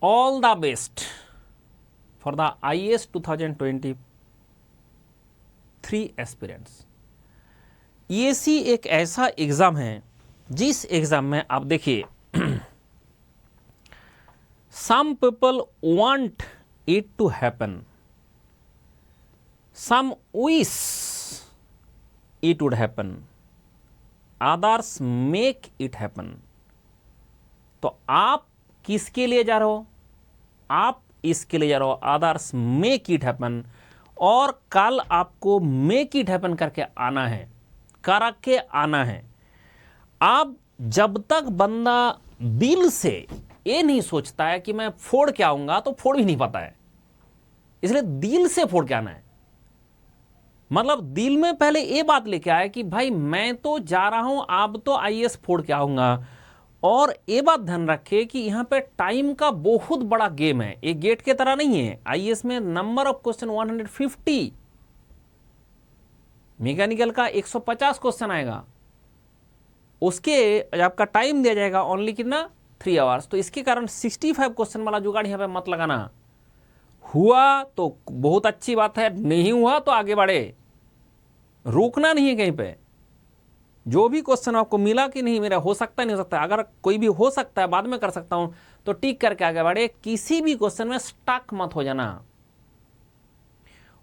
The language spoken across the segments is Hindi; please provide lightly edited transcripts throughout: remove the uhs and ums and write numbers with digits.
All the best for the IAS 2023 aspirants. EAC एक ऐसा एग्ज़ाम है जिस एग्ज़ाम में आप देखिए some people want it to happen, some wish it would happen, others make it happen. तो आप किसके लिए जा रहे हो? आप इसके लिए जा रहे हो अदर्स मेक इट हैपन, और कल आपको मेक इट हैपन करके आना है, करके आना है। आप जब तक बंदा दिल से ये नहीं सोचता है कि मैं फोड़ के आऊंगा, तो फोड़ भी नहीं पाता है। इसलिए दिल से फोड़ के आना है। मतलब दिल में पहले ये बात लेके आए कि भाई मैं तो जा रहा हूं, अब तो IAS फोड़ के आऊंगा। और ये बात ध्यान रखे कि यहां पे टाइम का बहुत बड़ा गेम है, एक गेट के तरह नहीं है। IAS में नंबर ऑफ क्वेश्चन 150, मैकेनिकल का 150 क्वेश्चन आएगा, उसके आपका टाइम दिया जाएगा ओनली कितना 3 आवर्स। तो इसके कारण 65 क्वेश्चन वाला जुगाड़ यहां पे मत लगाना। हुआ तो बहुत अच्छी बात है, नहीं हुआ तो आगे बढ़े, रुकना नहीं है कहीं पे। जो भी क्वेश्चन आपको मिला कि नहीं मेरा हो सकता है, नहीं हो सकता, अगर कोई भी हो सकता है बाद में कर सकता हूं तो टिक करके आगे बढ़े। किसी भी क्वेश्चन में स्टक मत हो जाना।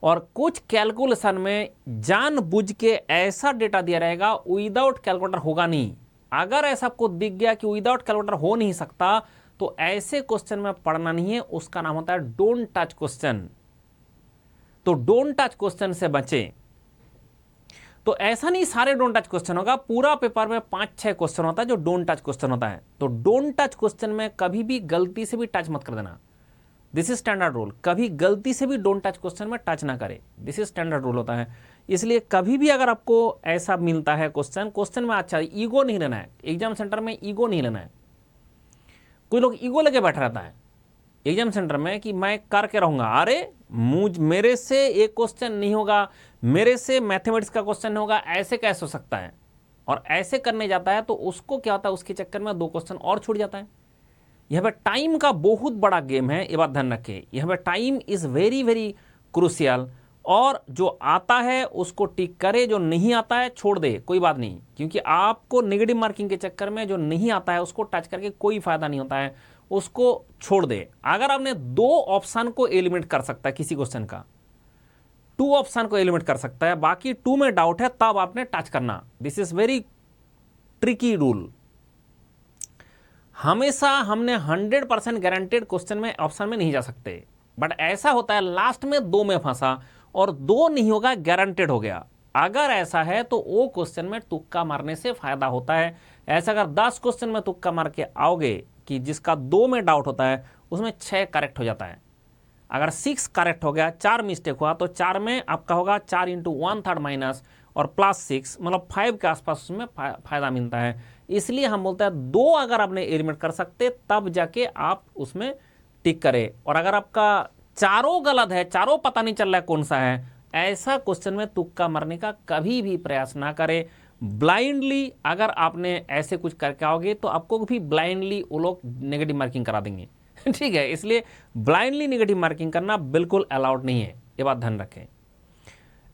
और कुछ कैलकुलेशन में जानबूझ के ऐसा डेटा दिया रहेगा विदाउट कैलकुलेटर होगा नहीं। अगर ऐसा आपको दिख गया कि विदाउट कैलकुलेटर हो नहीं सकता, तो ऐसे क्वेश्चन में पढ़ना नहीं है। उसका नाम होता है डोंट टच क्वेश्चन। तो डोंट टच क्वेश्चन से बचें। तो ऐसा नहीं सारे डोंट टच क्वेश्चन होगा, पूरा पेपर में 5-6 क्वेश्चन होता है जो डोंट टच क्वेश्चन होता है। तो डोंट टच क्वेश्चन में कभी भी गलती से भी टच मत कर देना। This is standard rule. कभी गलती से भी डोंट टच क्वेश्चन में टच ना करे, दिस इज स्टैंडर्ड रूल होता है। इसलिए कभी भी अगर आपको ऐसा मिलता है क्वेश्चन में, अच्छा ईगो नहीं लेना है, एग्जाम सेंटर में ईगो नहीं लेना है। कोई लोग ईगो लेके बैठा रहता है एग्जाम सेंटर में कि मैं करके रहूंगा। अरे मेरे से एक क्वेश्चन नहीं होगा, मेरे से मैथमेटिक्स का क्वेश्चन नहीं होगा, ऐसे कैसे हो सकता है? और ऐसे करने जाता है तो उसको क्या होता है, उसके चक्कर में 2 क्वेश्चन और छूट जाता है। यहां पे टाइम का बहुत बड़ा गेम है, ये बात ध्यान रखें। यहां पे time is very very crucial. और जो आता है उसको टिक करे, जो नहीं आता है छोड़ दे, कोई बात नहीं। क्योंकि आपको नेगेटिव मार्किंग के चक्कर में जो नहीं आता है उसको टच करके कोई फायदा नहीं होता है, उसको छोड़ दे। अगर आपने 2 ऑप्शन को एलिमिनेट कर सकता है किसी क्वेश्चन का, 2 ऑप्शन को एलिमिनेट कर सकता है, बाकी 2 में डाउट है, तब आपने टच करना। This is very tricky rule. हमेशा हमने 100% गारंटेड क्वेश्चन में ऑप्शन में नहीं जा सकते, बट ऐसा होता है लास्ट में 2 में फंसा और 2 नहीं होगा, गारंटेड हो गया। अगर ऐसा है तो वो क्वेश्चन में तुक्का मारने से फायदा होता है। ऐसा अगर 10 क्वेश्चन में तुक्का मार के आओगे कि जिसका 2 में डाउट होता है उसमें 6 करेक्ट हो जाता है। अगर 6 करेक्ट हो गया, 4 मिस्टेक हुआ, तो 4 में आपका होगा 4 × 1/3 माइनस और +6, मतलब 5 के आसपास उसमें फायदा मिलता है। इसलिए हम बोलते हैं 2 अगर आपने एलिमिनेट कर सकते तब जाके आप उसमें टिक करें। और अगर आपका चारों गलत है, चारों पता नहीं चल रहा है कौन सा है, ऐसा क्वेश्चन में तुक्का मारने का कभी भी प्रयास ना करें। ब्लाइंडली अगर आपने ऐसे कुछ करके आओगे तो आपको भी ब्लाइंडली वो लोग नेगेटिव मार्किंग करा देंगे। ठीक है, इसलिए ब्लाइंडली नेगेटिव मार्किंग करना बिल्कुल अलाउड नहीं है, ये बात ध्यान रखें।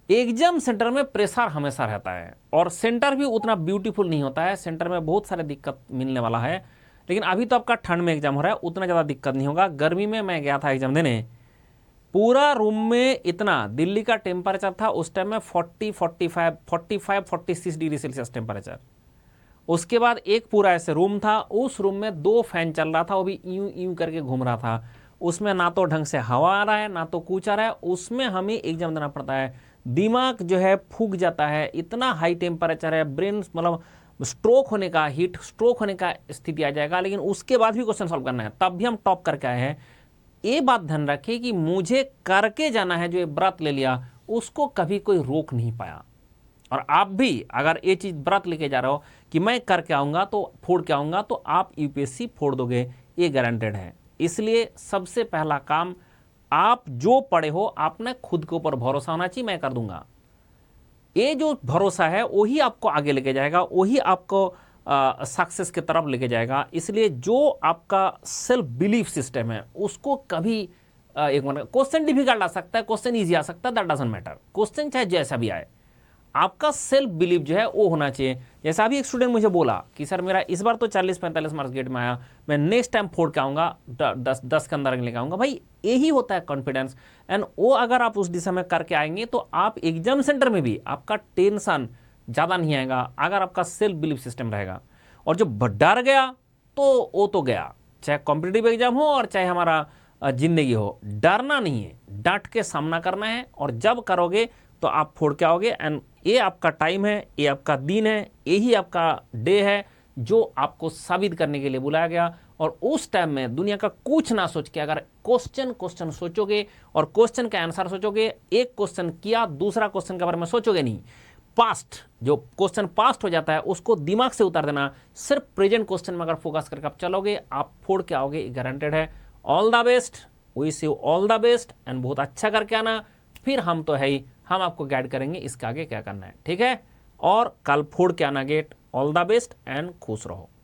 एग्जाम सेंटर में प्रेशर हमेशा रहता है और सेंटर भी उतना ब्यूटीफुल नहीं होता है। सेंटर में बहुत सारे दिक्कत मिलने वाला है, लेकिन अभी तो आपका ठंड में एग्जाम हो रहा है, उतना ज़्यादा दिक्कत नहीं होगा। गर्मी में मैं गया था एग्जाम देने, पूरा रूम में इतना, दिल्ली का टेम्परेचर था उस टाइम में 45-46 डिग्री सेल्सियस टेम्परेचर। उसके बाद एक पूरा ऐसे रूम था, उस रूम में 2 फैन चल रहा था, वो भी यूं यूं करके घूम रहा था। उसमें ना तो ढंग से हवा आ रहा है ना तो कुछ आ रहा है। उसमें हमें एग्जाम देना पड़ता है, दिमाग जो है फूक जाता है, इतना हाई टेम्परेचर है, ब्रेन मतलब स्ट्रोक होने का, हीट स्ट्रोक होने का स्थिति आ जाएगा। लेकिन उसके बाद भी क्वेश्चन सॉल्व करना है, तब भी हम टॉप करके आए हैं। ये बात ध्यान रखें कि मुझे करके जाना है, जो ये व्रत ले लिया उसको कभी कोई रोक नहीं पाया। और आप भी अगर ये चीज व्रत लेके जा रहे हो कि मैं करके आऊंगा तो फोड़ के आऊंगा, तो आप यूपीएससी फोड़ दोगे, ये गारंटेड है। इसलिए सबसे पहला काम, आप जो पढ़े हो आपने खुद के ऊपर भरोसा होना चाहिए, मैं कर दूंगा। ये जो भरोसा है वही आपको आगे लेके जाएगा, वही आपको सक्सेस की तरफ लेके जाएगा। इसलिए जो आपका सेल्फ बिलीफ सिस्टम है उसको कभी एक मतलब क्वेश्चन डिफिकल्ट आ सकता है, क्वेश्चन ईजी आ सकता है, दैट डजंट मैटर, क्वेश्चन चाहे जैसा भी आए, आपका सेल्फ बिलीव जो है वो होना चाहिए। जैसा अभी एक स्टूडेंट मुझे बोला कि सर मेरा इस बार तो 40-45 मार्क्स गेट में आया, मैं नेक्स्ट टाइम फोड़ के आऊंगा, 10 के अंदर लेके आऊंगा। भाई यही होता है कॉन्फिडेंस, एंड वो अगर आप उस दिशा में करके आएंगे तो आप एग्जाम सेंटर में भी आपका टेंशन ज़्यादा नहीं आएगा अगर आपका सेल्फ बिलीव सिस्टम रहेगा। और जो डर गया तो वो तो गया, चाहे कॉम्पिटिटिव एग्जाम हो और चाहे हमारा जिंदगी हो, डरना नहीं है, डट के सामना करना है, और जब करोगे तो आप फोड़ के आओगे। एंड ये आपका टाइम है, ये आपका दिन है, यही आपका डे है जो आपको साबित करने के लिए बुलाया गया। और उस टाइम में दुनिया का कुछ ना सोच के अगर क्वेश्चन सोचोगे और क्वेश्चन का आंसर सोचोगे, एक क्वेश्चन किया दूसरा क्वेश्चन के बारे में सोचोगे नहीं, पास्ट जो क्वेश्चन पास्ट हो जाता है उसको दिमाग से उतार देना, सिर्फ प्रेजेंट क्वेश्चन में अगर फोकस करके आप चलोगे आप फोड़ के आओगे, गारंटेड है। All the best, wish you all the best, and बहुत अच्छा करके आना, फिर हम तो है ही, हम आपको गाइड करेंगे इसके आगे क्या करना है, ठीक है। और कल फोड़ के आना GATE. All the best and खुश रहो।